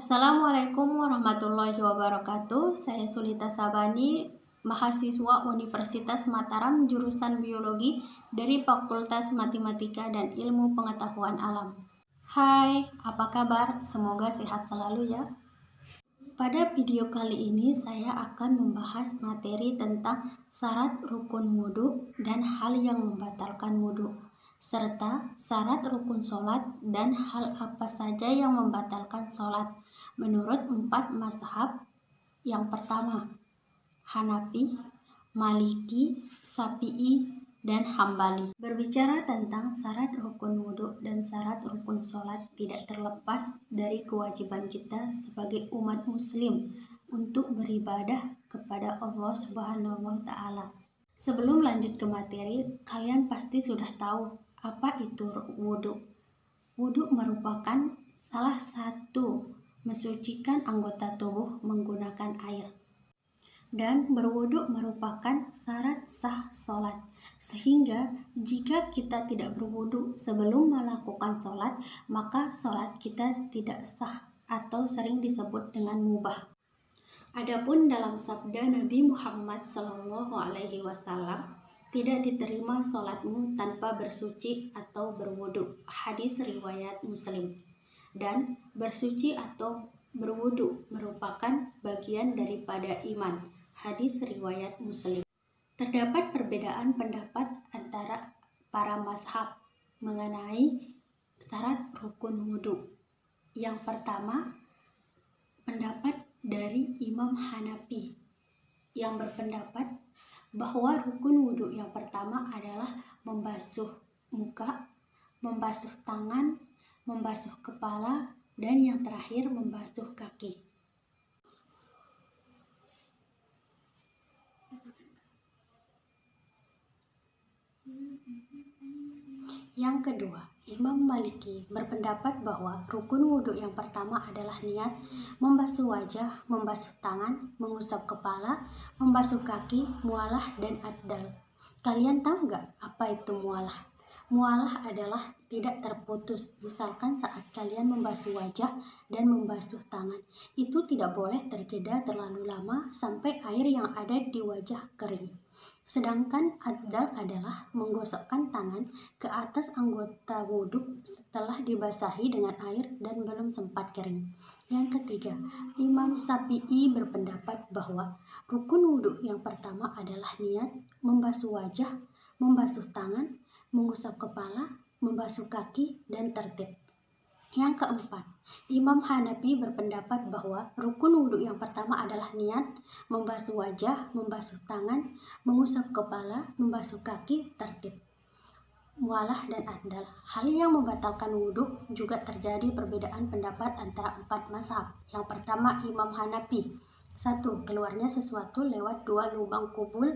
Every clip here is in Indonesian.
Assalamualaikum warahmatullahi wabarakatuh. Saya Sulita Sabani, mahasiswa Universitas Mataram jurusan Biologi dari Fakultas Matematika dan Ilmu Pengetahuan Alam. Hai, apa kabar? Semoga sehat selalu ya. Pada video kali ini saya akan membahas materi tentang syarat rukun wudhu dan hal yang membatalkan wudhu, serta syarat rukun sholat dan hal apa saja yang membatalkan sholat menurut 4 mazhab. Yang pertama, Hanafi, Maliki, Syafi'i, dan Hambali. Berbicara tentang syarat rukun wudhu dan syarat rukun sholat tidak terlepas dari kewajiban kita sebagai umat muslim untuk beribadah kepada Allah Subhanahu wa Ta'ala. Sebelum lanjut ke materi, kalian pasti sudah tahu apa itu wudhu. Wudhu merupakan salah satu mensucikan anggota tubuh menggunakan air. Dan berwudhu merupakan syarat sah sholat, sehingga jika kita tidak berwudhu sebelum melakukan sholat, maka sholat kita tidak sah atau sering disebut dengan mubah. Adapun dalam sabda Nabi Muhammad SAW, tidak diterima sholatmu tanpa bersuci atau berwudhu, hadis riwayat Muslim. Dan bersuci atau berwudhu merupakan bagian daripada iman, hadis riwayat Muslim. Terdapat perbedaan pendapat antara para mazhab mengenai syarat rukun wudhu. Yang pertama, pendapat dari Imam Hanafi yang berpendapat bahwa rukun wudhu yang pertama adalah membasuh muka, membasuh tangan, membasuh kepala, dan yang terakhir membasuh kaki. Yang kedua, Imam Maliki berpendapat bahwa rukun wudhu yang pertama adalah niat, membasuh wajah, membasuh tangan, mengusap kepala, membasuh kaki, mualah, dan adal. Kalian tahu nggak apa itu mualah? Mualah adalah tidak terputus. Misalkan saat kalian membasuh wajah dan membasuh tangan, itu tidak boleh terjeda terlalu lama sampai air yang ada di wajah kering. Sedangkan adal adalah menggosokkan tangan ke atas anggota wudhu setelah dibasahi dengan air dan belum sempat kering. Yang ketiga, Imam Syafi'i berpendapat bahwa rukun wudhu yang pertama adalah niat, membasuh wajah, membasuh tangan, mengusap kepala, membasuh kaki, dan tertib. Yang keempat, Imam Hanafi berpendapat bahwa rukun wudhu yang pertama adalah niat, membasuh wajah, membasuh tangan, mengusap kepala, membasuh kaki, tertib, mualah, dan adal. Hal yang membatalkan wudhu juga terjadi perbedaan pendapat antara 4 mazhab. Yang pertama, Imam Hanafi. 1. Keluarnya sesuatu lewat 2 lubang kubul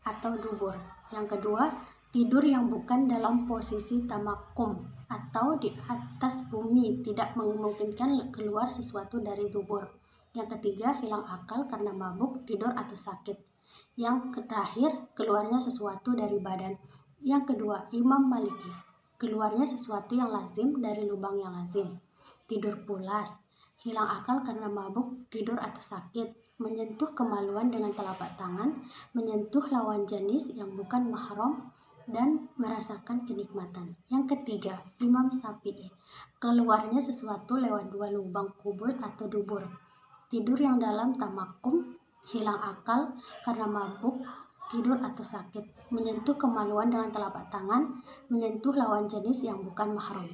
atau dubur. Yang kedua, tidur yang bukan dalam posisi tamakum atau di atas bumi, tidak memungkinkan keluar sesuatu dari dubur. Yang ketiga, hilang akal karena mabuk, tidur, atau sakit. Yang terakhir, keluarnya sesuatu dari badan. Yang kedua, Imam Maliki. Keluarnya sesuatu yang lazim dari lubang yang lazim. Tidur pulas, hilang akal karena mabuk, tidur, atau sakit. Menyentuh kemaluan dengan telapak tangan, menyentuh lawan jenis yang bukan mahram, dan merasakan kenikmatan. Yang ketiga, Imam Syafi'i. Keluarnya sesuatu lewat 2 lubang kubul atau dubur. Tidur yang dalam tamakum, hilang akal karena mabuk, tidur, atau sakit. Menyentuh kemaluan dengan telapak tangan, menyentuh lawan jenis yang bukan mahram.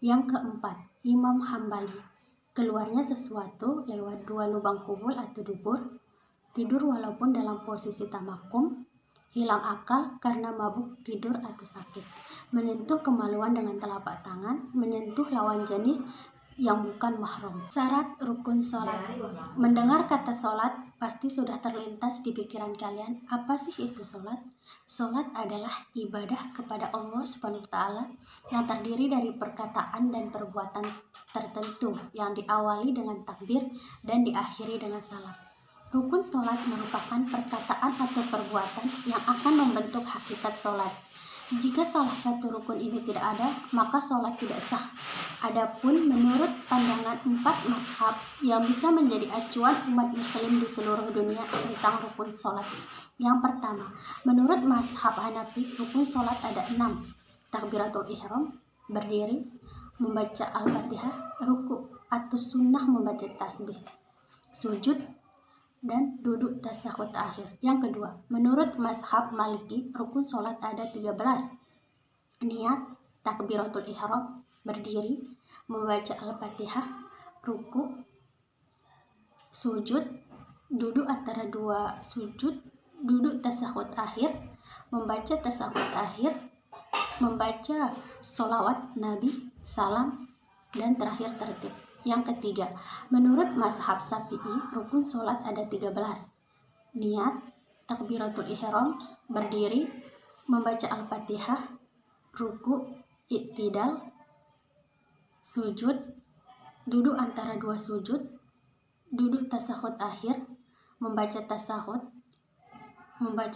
Yang keempat, Imam Hambali. Keluarnya sesuatu lewat 2 lubang kubul atau dubur. Tidur walaupun dalam posisi tamakum, hilang akal karena mabuk, tidur, atau sakit. Menyentuh kemaluan dengan telapak tangan, menyentuh lawan jenis yang bukan mahram. Syarat rukun sholat. Mendengar kata sholat, pasti sudah terlintas di pikiran kalian, apa sih itu sholat? Sholat adalah ibadah kepada Allah Subhanahu wa Ta'ala yang terdiri dari perkataan dan perbuatan tertentu yang diawali dengan takbir dan diakhiri dengan salam. Rukun sholat merupakan perkataan atau perbuatan yang akan membentuk hakikat sholat. Jika salah satu rukun ini tidak ada, maka sholat tidak sah. Adapun menurut pandangan 4 mazhab yang bisa menjadi acuan umat muslim di seluruh dunia tentang rukun sholat. Yang pertama, menurut mazhab Hanafi, rukun sholat ada 6. Takbiratul ihram, berdiri, membaca al-fatihah, ruku atau sunnah membaca tasbih, sujud, dan duduk tasyahud akhir. Yang kedua, menurut mazhab Maliki, rukun sholat ada 13. Niat, takbiratul ihram, berdiri, membaca al-fatihah, ruku, sujud, duduk antara dua sujud, duduk tasyahud akhir, membaca tasyahud akhir, membaca sholawat Nabi, salam, dan terakhir tertib. Yang ketiga, menurut mazhab Syafi'i, rukun sholat ada 13. Niat, takbiratul ihram, berdiri, membaca al-fatihah, ruku, i'tidal, sujud, duduk antara dua sujud, duduk tasyahud akhir, membaca tasyahud, membaca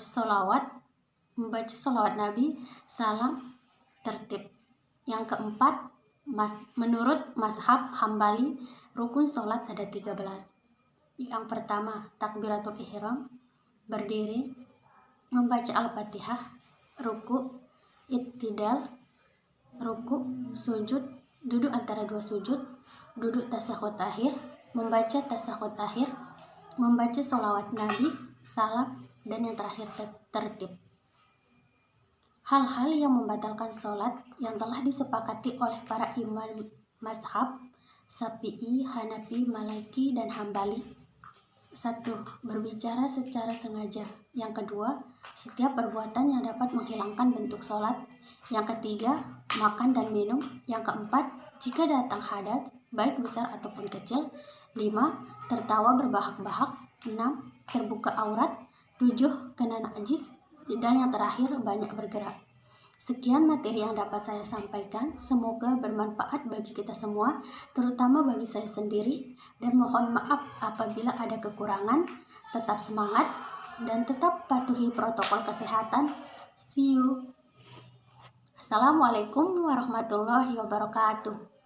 sholawat Nabi, salam, tertib. Yang keempat, menurut mazhab Hambali, rukun sholat ada 13. Yang pertama, takbiratul ihram, berdiri, membaca al-fatihah, ruku, i'tidal, ruku, sujud, duduk antara dua sujud, duduk tasyahud akhir, membaca tasyahud akhir, membaca sholawat Nabi, salam, dan yang terakhir tertib. Hal-hal yang membatalkan sholat yang telah disepakati oleh para imam mazhab Syafi'i, Hanafi, Maliki, dan Hambali. 1. Berbicara secara sengaja. Yang kedua, setiap perbuatan yang dapat menghilangkan bentuk sholat. Yang ketiga, makan dan minum. Yang keempat, jika datang hadas, baik besar ataupun kecil. 5. Tertawa berbahak-bahak. 6. Terbuka aurat. 7. Kena najis. Dan yang terakhir, banyak bergerak. Sekian materi yang dapat saya sampaikan. Semoga bermanfaat bagi kita semua, terutama bagi saya sendiri. Dan mohon maaf apabila ada kekurangan. Tetap semangat dan tetap patuhi protokol kesehatan. See you. Assalamualaikum warahmatullahi wabarakatuh.